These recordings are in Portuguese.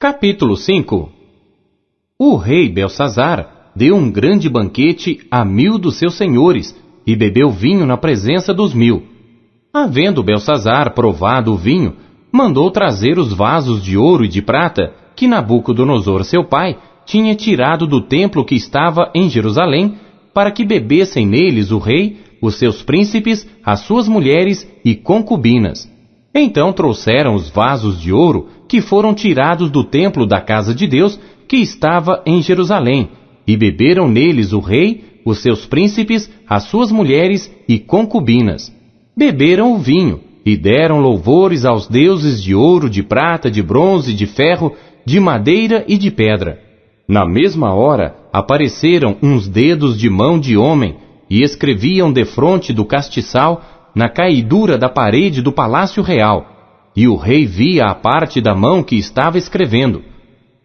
Capítulo 5. O rei Belsazar deu um grande banquete a 1000 dos seus senhores e bebeu vinho na presença dos 1000. Havendo Belsazar provado o vinho, mandou trazer os vasos de ouro e de prata que Nabucodonosor, seu pai, tinha tirado do templo que estava em Jerusalém, para que bebessem neles o rei, os seus príncipes, as suas mulheres e concubinas. Então trouxeram os vasos de ouro que foram tirados do templo da casa de Deus, que estava em Jerusalém, e beberam neles o rei, os seus príncipes, as suas mulheres e concubinas. Beberam o vinho, e deram louvores aos deuses de ouro, de prata, de bronze, de ferro, de madeira e de pedra. Na mesma hora apareceram uns dedos de mão de homem, e escreviam defronte do castiçal, na caidura da parede do palácio real, e o rei via a parte da mão que estava escrevendo.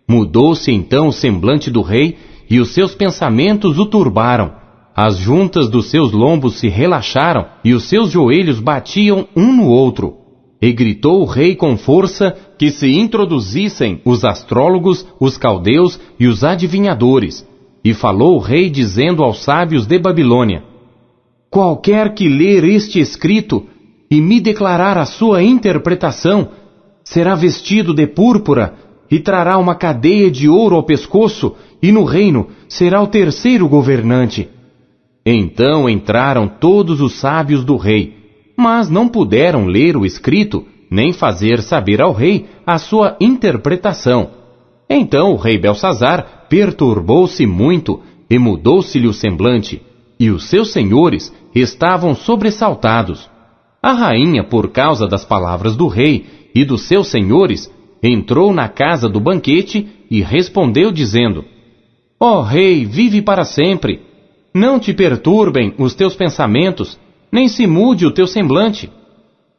Mudou-se então o semblante do rei, e os seus pensamentos o turbaram. As juntas dos seus lombos se relaxaram, e os seus joelhos batiam um no outro. E gritou o rei com força que se introduzissem os astrólogos, os caldeus e os adivinhadores. E falou o rei dizendo aos sábios de Babilônia: qualquer que ler este escrito e me declarar a sua interpretação, será vestido de púrpura e trará uma cadeia de ouro ao pescoço, e no reino será o terceiro governante. Então entraram todos os sábios do rei, mas não puderam ler o escrito, nem fazer saber ao rei a sua interpretação. Então o rei Belsazar perturbou-se muito, e mudou-se-lhe o semblante, e os seus senhores estavam sobressaltados. A rainha, por causa das palavras do rei e dos seus senhores, entrou na casa do banquete e respondeu dizendo: ó rei, vive para sempre. Não te perturbem os teus pensamentos, nem se mude o teu semblante.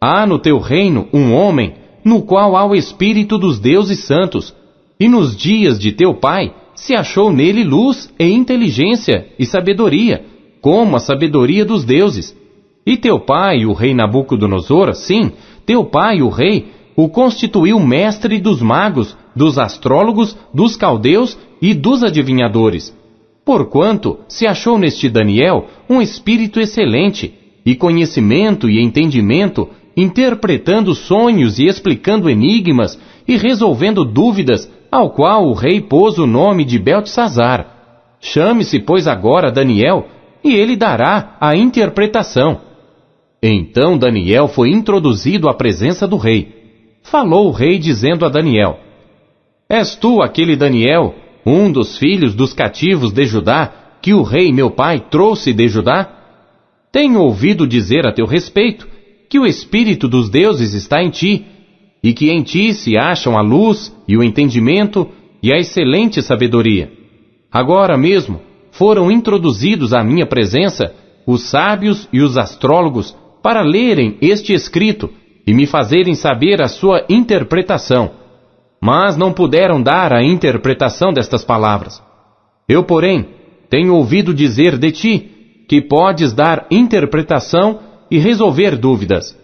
Há no teu reino um homem, no qual há o espírito dos deuses santos, e nos dias de teu pai se achou nele luz e inteligência e sabedoria, como a sabedoria dos deuses. E teu pai, o rei Nabucodonosor, sim, teu pai, o rei, o constituiu mestre dos magos, dos astrólogos, dos caldeus e dos adivinhadores. Porquanto se achou neste Daniel um espírito excelente, e conhecimento e entendimento, interpretando sonhos e explicando enigmas, e resolvendo dúvidas, ao qual o rei pôs o nome de Beltesazar. Chame-se, pois, agora Daniel, e ele dará a interpretação. Então Daniel foi introduzido à presença do rei. Falou o rei dizendo a Daniel: és tu aquele Daniel, um dos filhos dos cativos de Judá, que o rei meu pai trouxe de Judá? Tenho ouvido dizer a teu respeito que o espírito dos deuses está em ti, e que em ti se acham a luz e o entendimento e a excelente sabedoria. Agora mesmo foram introduzidos à minha presença os sábios e os astrólogos para lerem este escrito e me fazerem saber a sua interpretação. Mas não puderam dar a interpretação destas palavras. Eu, porém, tenho ouvido dizer de ti que podes dar interpretação e resolver dúvidas.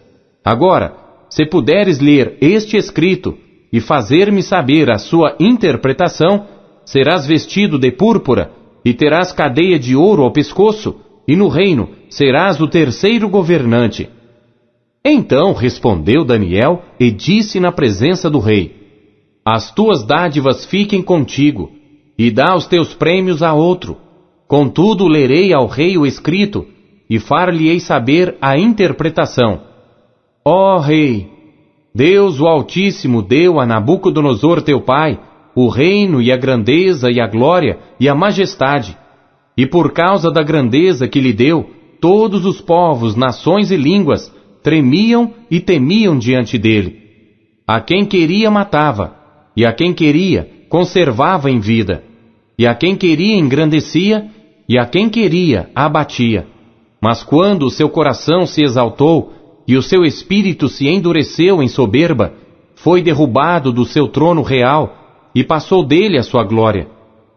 Agora, se puderes ler este escrito e fazer-me saber a sua interpretação, serás vestido de púrpura e terás cadeia de ouro ao pescoço, e no reino serás o terceiro governante. Então respondeu Daniel e disse na presença do rei: as tuas dádivas fiquem contigo, e dá os teus prêmios a outro. Contudo lerei ao rei o escrito, e far-lhe-ei saber a interpretação. Ó rei, Deus o Altíssimo deu a Nabucodonosor teu pai o reino e a grandeza e a glória e a majestade. E por causa da grandeza que lhe deu, todos os povos, nações e línguas tremiam e temiam diante dele. A quem queria matava, e a quem queria conservava em vida, e a quem queria engrandecia, e a quem queria abatia. Mas quando o seu coração se exaltou, e o seu espírito se endureceu em soberba, foi derrubado do seu trono real, e passou dele a sua glória.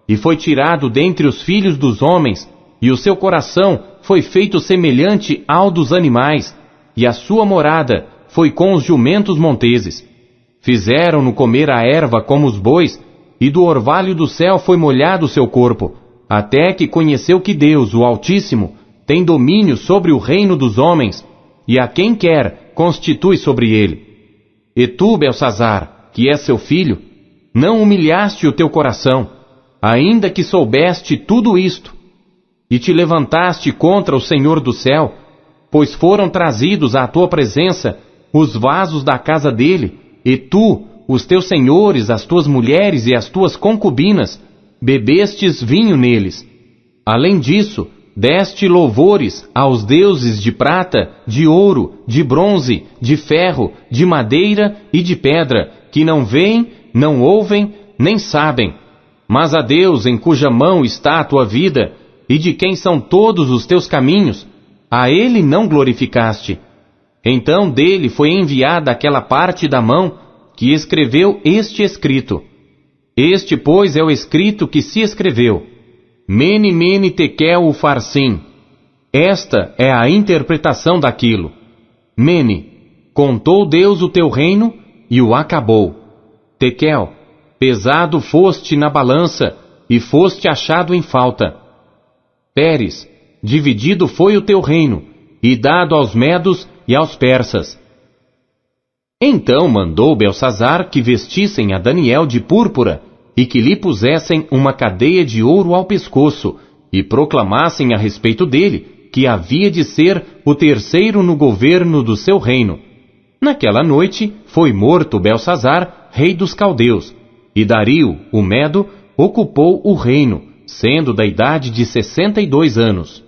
E foi tirado dentre os filhos dos homens, e o seu coração foi feito semelhante ao dos animais, e a sua morada foi com os jumentos monteses. Fizeram-no comer a erva como os bois, e do orvalho do céu foi molhado o seu corpo, até que conheceu que Deus, o Altíssimo, tem domínio sobre o reino dos homens, e a quem quer constitui sobre ele. E tu, Belsazar, que és seu filho, não humilhaste o teu coração, ainda que soubeste tudo isto, e te levantaste contra o Senhor do céu, pois foram trazidos à tua presença os vasos da casa dele, e tu, os teus senhores, as tuas mulheres e as tuas concubinas, bebestes vinho neles. Além disso, deste louvores aos deuses de prata, de ouro, de bronze, de ferro, de madeira e de pedra, que não veem, não ouvem, nem sabem. Mas a Deus em cuja mão está a tua vida, e de quem são todos os teus caminhos, a ele não glorificaste. Então dele foi enviada aquela parte da mão que escreveu este escrito. Este, pois, é o escrito que se escreveu: Mene, Mene, Tekel, Ufarsim. Esta é a interpretação daquilo. Mene, contou Deus o teu reino e o acabou. Tekel, pesado foste na balança e foste achado em falta. Peres, dividido foi o teu reino e dado aos medos e aos persas. Então mandou Belsazar que vestissem a Daniel de púrpura e que lhe pusessem uma cadeia de ouro ao pescoço e proclamassem a respeito dele que havia de ser o terceiro no governo do seu reino. Naquela noite foi morto Belsazar, rei dos caldeus, e Dario, o Medo, ocupou o reino, sendo da idade de 62 anos.